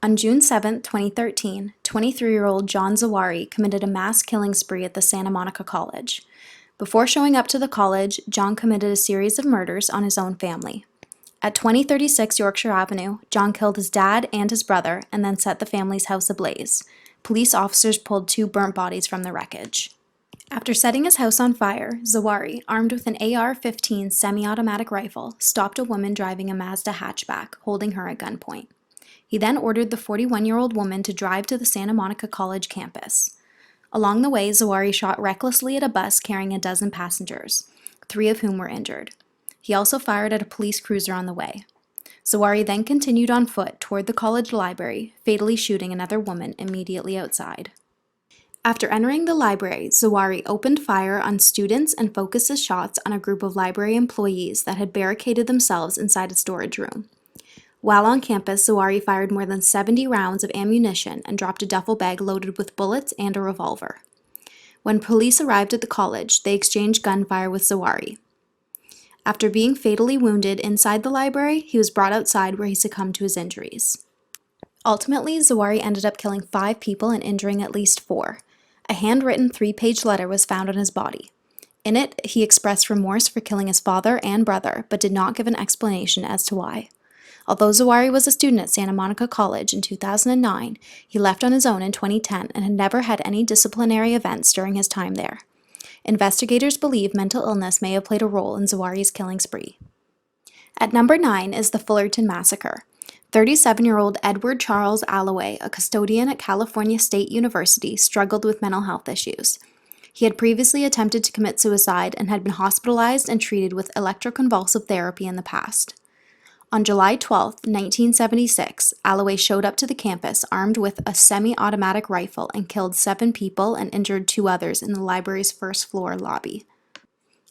On June 7, 2013, 23-year-old John Zawahri committed a mass killing spree at the Santa Monica College. Before showing up to the college, John committed a series of murders on his own family. At 2036 Yorkshire Avenue, John killed his dad and his brother and then set the family's house ablaze. Police officers pulled 2 burnt bodies from the wreckage. After setting his house on fire, Zawahri, armed with an AR-15 semi-automatic rifle, stopped a woman driving a Mazda hatchback, holding her at gunpoint. He then ordered the 41-year-old woman to drive to the Santa Monica College campus. Along the way, Zawahri shot recklessly at a bus carrying a dozen passengers, 3 of whom were injured. He also fired at a police cruiser on the way. Zawahri then continued on foot toward the college library, fatally shooting another woman immediately outside. After entering the library, Zawahri opened fire on students and focused his shots on a group of library employees that had barricaded themselves inside a storage room. While on campus, Zawahri fired more than 70 rounds of ammunition and dropped a duffel bag loaded with bullets and a revolver. When police arrived at the college, they exchanged gunfire with Zawahri. After being fatally wounded inside the library, he was brought outside where he succumbed to his injuries. Ultimately, Zawahri ended up killing 5 people and injuring at least 4. A handwritten 3-page letter was found on his body. In it, he expressed remorse for killing his father and brother, but did not give an explanation as to why. Although Zawahri was a student at Santa Monica College in 2009, he left on his own in 2010 and had never had any disciplinary events during his time there. Investigators believe mental illness may have played a role in Zawahri's killing spree. At number 9 is the Fullerton Massacre. 37-year-old Edward Charles Alloway, a custodian at California State University, struggled with mental health issues. He had previously attempted to commit suicide and had been hospitalized and treated with electroconvulsive therapy in the past. On July 12, 1976, Alloway showed up to the campus armed with a semi-automatic rifle and killed 7 people and injured 2 others in the library's first-floor lobby.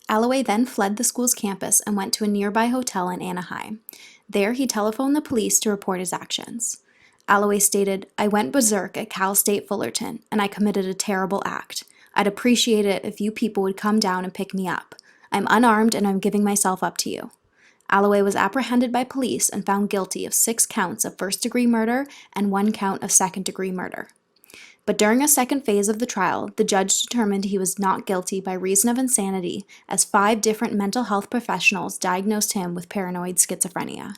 Alloway then fled the school's campus and went to a nearby hotel in Anaheim. There, he telephoned the police to report his actions. Alloway stated, "I went berserk at Cal State Fullerton, and I committed a terrible act. I'd appreciate it if you people would come down and pick me up. I'm unarmed and I'm giving myself up to you." Alloway was apprehended by police and found guilty of 6 counts of first-degree murder and 1 count of second-degree murder. But during a second phase of the trial, the judge determined he was not guilty by reason of insanity, as 5 different mental health professionals diagnosed him with paranoid schizophrenia.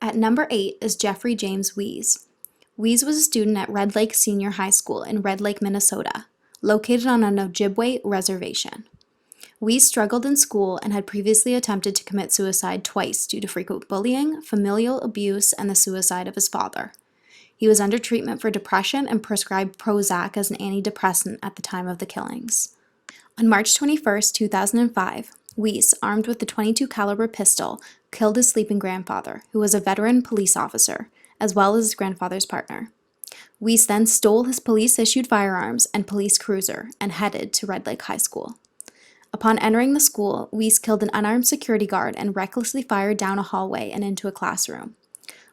At number 8 is Jeffrey James Wees. Wees was a student at Red Lake Senior High School in Red Lake, Minnesota, located on an Ojibwe reservation. Wees struggled in school and had previously attempted to commit suicide twice due to frequent bullying, familial abuse, and the suicide of his father. He was under treatment for depression and prescribed Prozac as an antidepressant at the time of the killings. On March 21, 2005, Wees, armed with a .22 caliber pistol, killed his sleeping grandfather, who was a veteran police officer, as well as his grandfather's partner. Wees then stole his police-issued firearms and police cruiser and headed to Red Lake High School. Upon entering the school, Wees killed an unarmed security guard and recklessly fired down a hallway and into a classroom.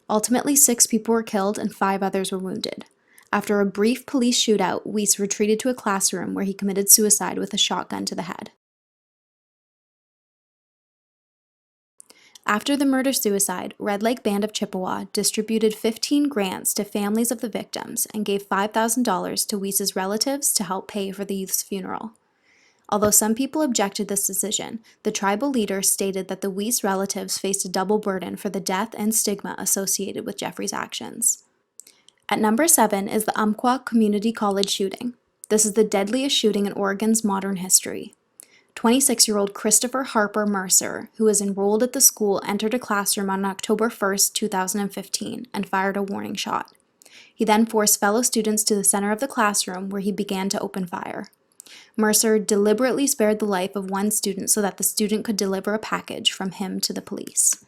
Ultimately, 6 people were killed and 5 others were wounded. After a brief police shootout, Wees retreated to a classroom where he committed suicide with a shotgun to the head. After the murder-suicide, Red Lake Band of Chippewa distributed 15 grants to families of the victims and gave $5,000 to Wees's relatives to help pay for the youth's funeral. Although some people objected this decision, the tribal leader stated that the Wees relatives faced a double burden for the death and stigma associated with Jeffrey's actions. At number 7 is the Umpqua Community College shooting. This is the deadliest shooting in Oregon's modern history. 26-year-old Christopher Harper Mercer, who was enrolled at the school, entered a classroom on October 1, 2015, and fired a warning shot. He then forced fellow students to the center of the classroom where he began to open fire. Mercer deliberately spared the life of one student so that the student could deliver a package from him to the police.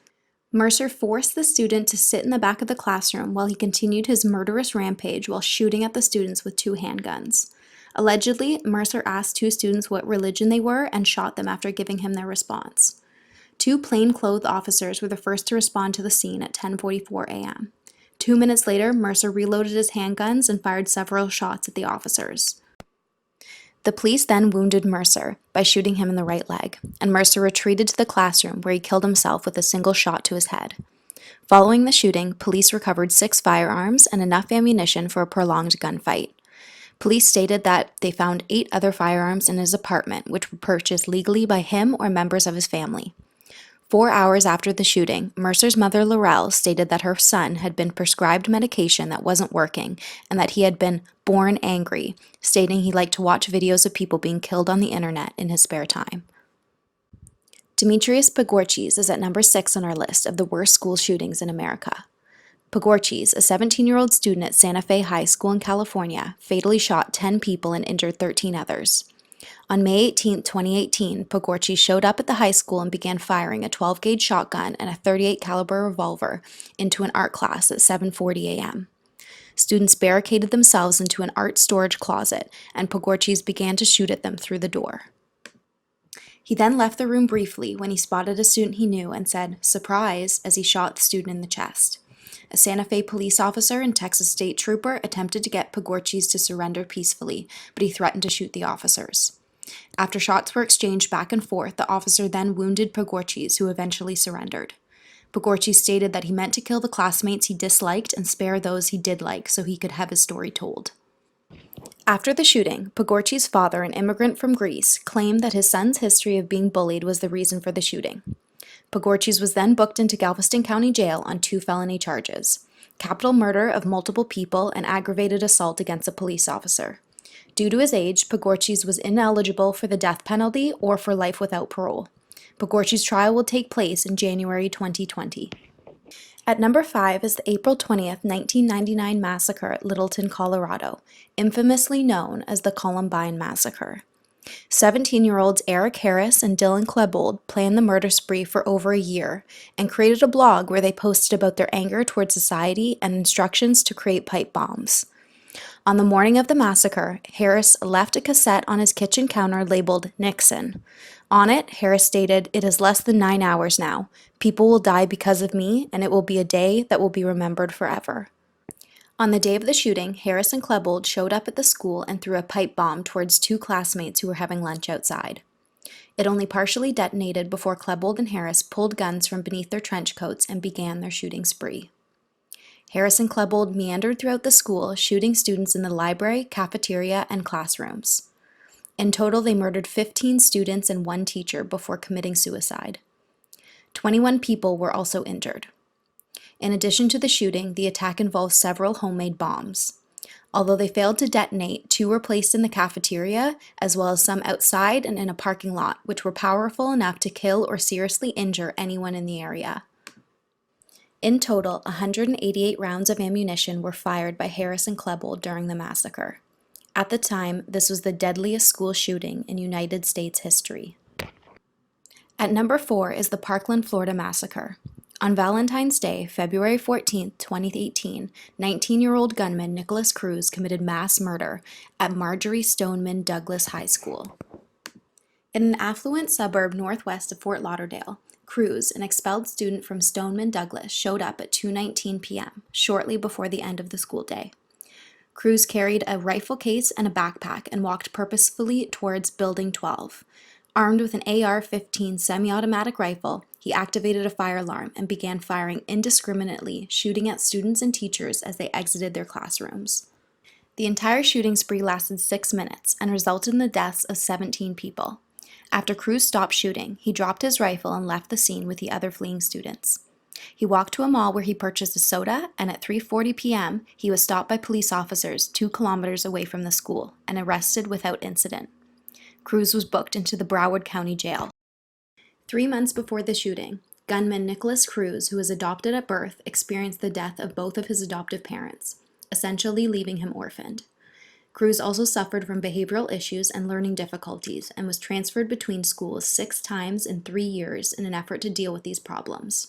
Mercer forced the student to sit in the back of the classroom while he continued his murderous rampage while shooting at the students with 2 handguns. Allegedly, Mercer asked 2 students what religion they were and shot them after giving him their response. 2 plainclothes officers were the first to respond to the scene at 10:44 a.m. 2 minutes later, Mercer reloaded his handguns and fired several shots at the officers. The police then wounded Mercer by shooting him in the right leg, and Mercer retreated to the classroom where he killed himself with a single shot to his head. Following the shooting, police recovered 6 firearms and enough ammunition for a prolonged gunfight. Police stated that they found 8 other firearms in his apartment, which were purchased legally by him or members of his family. 4 hours after the shooting, Mercer's mother, Laurel, stated that her son had been prescribed medication that wasn't working and that he had been born angry, stating he liked to watch videos of people being killed on the internet in his spare time. Demetrius Pagorchis is at number 6 on our list of the worst school shootings in America. Pagorchis, a 17-year-old student at Santa Fe High School in California, fatally shot 10 people and injured 13 others. On May 18, 2018, Pagorchis showed up at the high school and began firing a 12-gauge shotgun and a .38 caliber revolver into an art class at 7:40 a.m. Students barricaded themselves into an art storage closet, and Pagorchis began to shoot at them through the door. He then left the room briefly when he spotted a student he knew and said, "Surprise," as he shot the student in the chest. A Santa Fe police officer and Texas state trooper attempted to get Pagorchis to surrender peacefully, but he threatened to shoot the officers. After shots were exchanged back and forth, the officer then wounded Pagorchis, who eventually surrendered. Pagorchis stated that he meant to kill the classmates he disliked and spare those he did like so he could have his story told. After the shooting, Pagorchis' father, an immigrant from Greece, claimed that his son's history of being bullied was the reason for the shooting. Pagorchis was then booked into Galveston County Jail on 2 felony charges: capital murder of multiple people and aggravated assault against a police officer. Due to his age, Pagorchis was ineligible for the death penalty or for life without parole. Pagorchis' trial will take place in January 2020. At number 5 is the April 20th, 1999 massacre at Littleton, Colorado, infamously known as the Columbine Massacre. 17-year-olds Eric Harris and Dylan Klebold planned the murder spree for over a year and created a blog where they posted about their anger towards society and instructions to create pipe bombs. On the morning of the massacre, Harris left a cassette on his kitchen counter labeled Nixon. On it, Harris stated, "It is less than 9 hours now. People will die because of me, and it will be a day that will be remembered forever." On the day of the shooting, Harris and Klebold showed up at the school and threw a pipe bomb towards 2 classmates who were having lunch outside. It only partially detonated before Klebold and Harris pulled guns from beneath their trench coats and began their shooting spree. Harris and Klebold meandered throughout the school, shooting students in the library, cafeteria, and classrooms. In total, they murdered 15 students and 1 teacher before committing suicide. 21 people were also injured. In addition to the shooting, the attack involved several homemade bombs. Although they failed to detonate, 2 were placed in the cafeteria, as well as some outside and in a parking lot, which were powerful enough to kill or seriously injure anyone in the area. In total, 188 rounds of ammunition were fired by Harris and Klebold during the massacre. At the time, this was the deadliest school shooting in United States history. At number 4 is the Parkland, Florida massacre. On Valentine's Day, February 14, 2018, 19-year-old gunman Nicholas Cruz committed mass murder at Marjorie Stoneman Douglas High School. In an affluent suburb northwest of Fort Lauderdale, Cruz, an expelled student from Stoneman Douglas, showed up at 2:19 p.m., shortly before the end of the school day. Cruz carried a rifle case and a backpack and walked purposefully towards Building 12. Armed with an AR-15 semi-automatic rifle, he activated a fire alarm and began firing indiscriminately, shooting at students and teachers as they exited their classrooms. The entire shooting spree lasted 6 minutes and resulted in the deaths of 17 people. After Cruz stopped shooting, he dropped his rifle and left the scene with the other fleeing students. He walked to a mall where he purchased a soda, and at 3:40 p.m., he was stopped by police officers 2 kilometers away from the school and arrested without incident. Cruz was booked into the Broward County Jail. 3 months before the shooting, gunman Nicholas Cruz, who was adopted at birth, experienced the death of both of his adoptive parents, essentially leaving him orphaned. Cruz also suffered from behavioral issues and learning difficulties and was transferred between schools 6 times in 3 years in an effort to deal with these problems.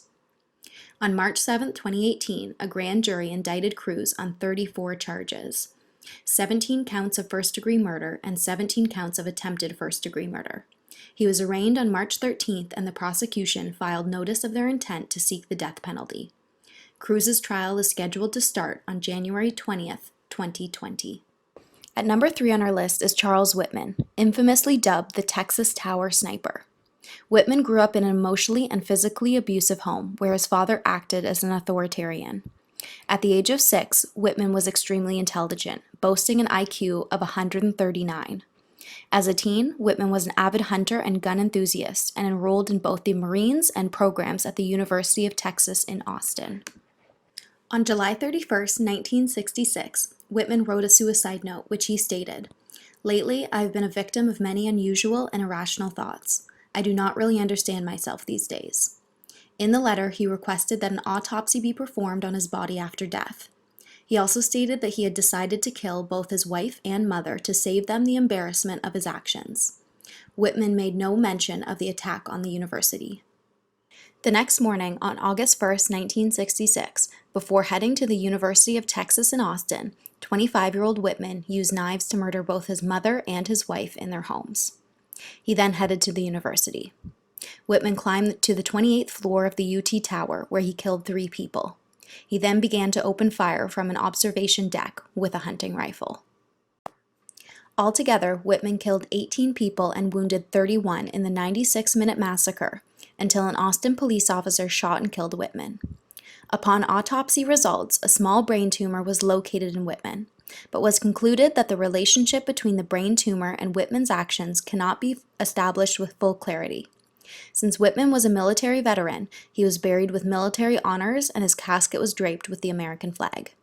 On March 7, 2018, a grand jury indicted Cruz on 34 charges: 17 counts of first-degree murder and 17 counts of attempted first-degree murder. He was arraigned on March 13th, and the prosecution filed notice of their intent to seek the death penalty. Cruz's trial is scheduled to start on January 20th, 2020. At number 3 on our list is Charles Whitman, infamously dubbed the Texas Tower Sniper. Whitman grew up in an emotionally and physically abusive home where his father acted as an authoritarian. At the age of 6, Whitman was extremely intelligent, boasting an IQ of 139. As a teen, Whitman was an avid hunter and gun enthusiast and enrolled in both the Marines and programs at the University of Texas in Austin. On July 31st, 1966, Whitman wrote a suicide note which he stated, "Lately, I have been a victim of many unusual and irrational thoughts. I do not really understand myself these days." In the letter, he requested that an autopsy be performed on his body after death. He also stated that he had decided to kill both his wife and mother to save them the embarrassment of his actions. Whitman made no mention of the attack on the university. The next morning, on August 1st, 1966, before heading to the University of Texas in Austin, 25-year-old Whitman used knives to murder both his mother and his wife in their homes. He then headed to the university. Whitman climbed to the 28th floor of the UT Tower, where he killed 3 people. He then began to open fire from an observation deck with a hunting rifle. Altogether, Whitman killed 18 people and wounded 31 in the 96-minute massacre, until an Austin police officer shot and killed Whitman. Upon autopsy results, a small brain tumor was located in Whitman, but was concluded that the relationship between the brain tumor and Whitman's actions cannot be established with full clarity. Since Whitman was a military veteran, he was buried with military honors and his casket was draped with the American flag.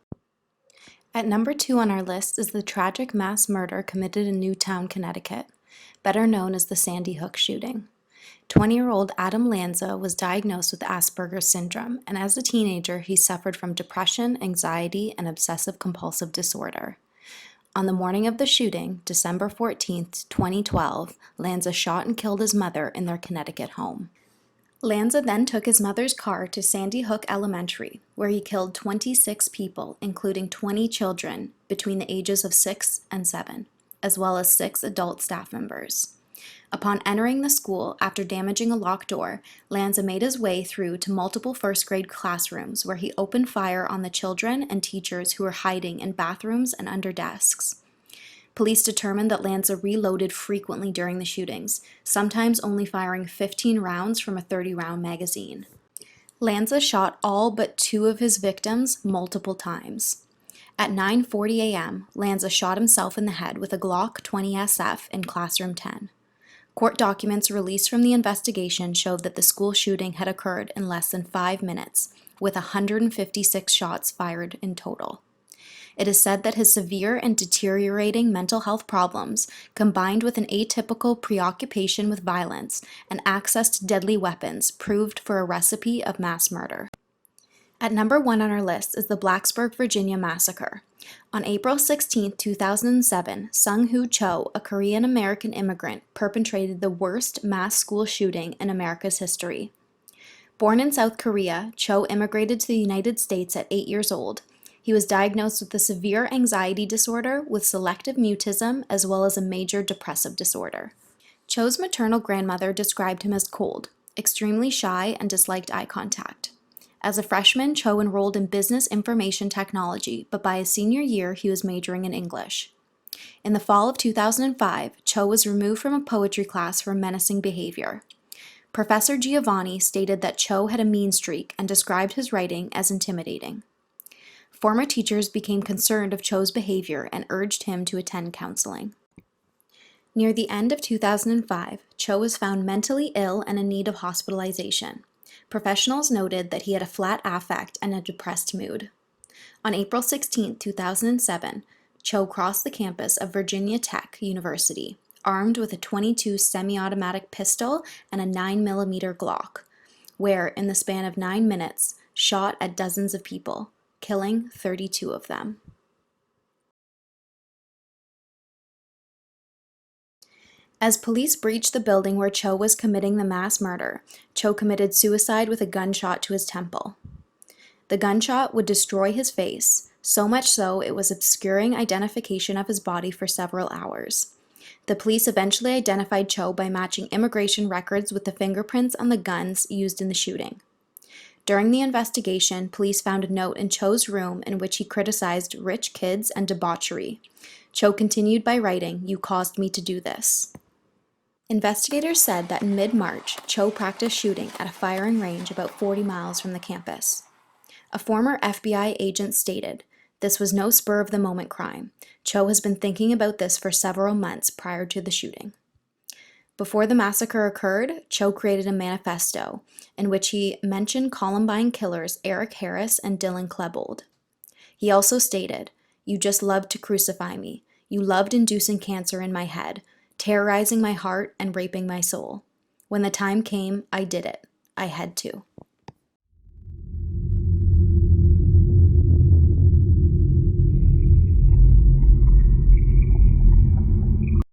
At number 2 on our list is the tragic mass murder committed in Newtown, Connecticut, better known as the Sandy Hook shooting. 20-year-old Adam Lanza was diagnosed with Asperger's syndrome, and as a teenager, he suffered from depression, anxiety, and obsessive-compulsive disorder. On the morning of the shooting, December 14, 2012, Lanza shot and killed his mother in their Connecticut home. Lanza then took his mother's car to Sandy Hook Elementary, where he killed 26 people, including 20 children between the ages of 6 and 7, as well as 6 adult staff members. Upon entering the school, after damaging a locked door, Lanza made his way through to multiple first-grade classrooms where he opened fire on the children and teachers who were hiding in bathrooms and under desks. Police determined that Lanza reloaded frequently during the shootings, sometimes only firing 15 rounds from a 30-round magazine. Lanza shot all but 2 of his victims multiple times. At 9:40 a.m., Lanza shot himself in the head with a Glock 20 SF in classroom 10. Court documents released from the investigation showed that the school shooting had occurred in less than 5 minutes, with 156 shots fired in total. It is said that his severe and deteriorating mental health problems, combined with an atypical preoccupation with violence and access to deadly weapons, proved for a recipe of mass murder. At number 1 on our list is the Blacksburg, Virginia massacre. On April 16, 2007, Sung-Hoo Cho, a Korean-American immigrant, perpetrated the worst mass school shooting in America's history. Born in South Korea, Cho immigrated to the United States at 8 years old. He was diagnosed with a severe anxiety disorder with selective mutism as well as a major depressive disorder. Cho's maternal grandmother described him as cold, extremely shy, and disliked eye contact. As a freshman, Cho enrolled in business information technology, but by his senior year, he was majoring in English. In the fall of 2005, Cho was removed from a poetry class for menacing behavior. Professor Giovanni stated that Cho had a mean streak and described his writing as intimidating. Former teachers became concerned of Cho's behavior and urged him to attend counseling. Near the end of 2005, Cho was found mentally ill and in need of hospitalization. Professionals noted that he had a flat affect and a depressed mood. On April 16, 2007, Cho crossed the campus of Virginia Tech University, armed with a .22 semi-automatic pistol and a 9mm Glock, where, in the span of 9 minutes, shot at dozens of people, killing 32 of them. As police breached the building where Cho was committing the mass murder, Cho committed suicide with a gunshot to his temple. The gunshot would destroy his face, so much so it was obscuring identification of his body for several hours. The police eventually identified Cho by matching immigration records with the fingerprints on the guns used in the shooting. During the investigation, police found a note in Cho's room in which he criticized rich kids and debauchery. Cho continued by writing, "You caused me to do this." Investigators said that in mid-March, Cho practiced shooting at a firing range about 40 miles from the campus. A former FBI agent stated, "This was no spur-of-the-moment crime. Cho has been thinking about this for several months prior to the shooting." Before the massacre occurred, Cho created a manifesto in which he mentioned Columbine killers Eric Harris and Dylan Klebold. He also stated, "You just loved to crucify me. You loved inducing cancer in my head, terrorizing my heart and raping my soul. When the time came, I did it. I had to."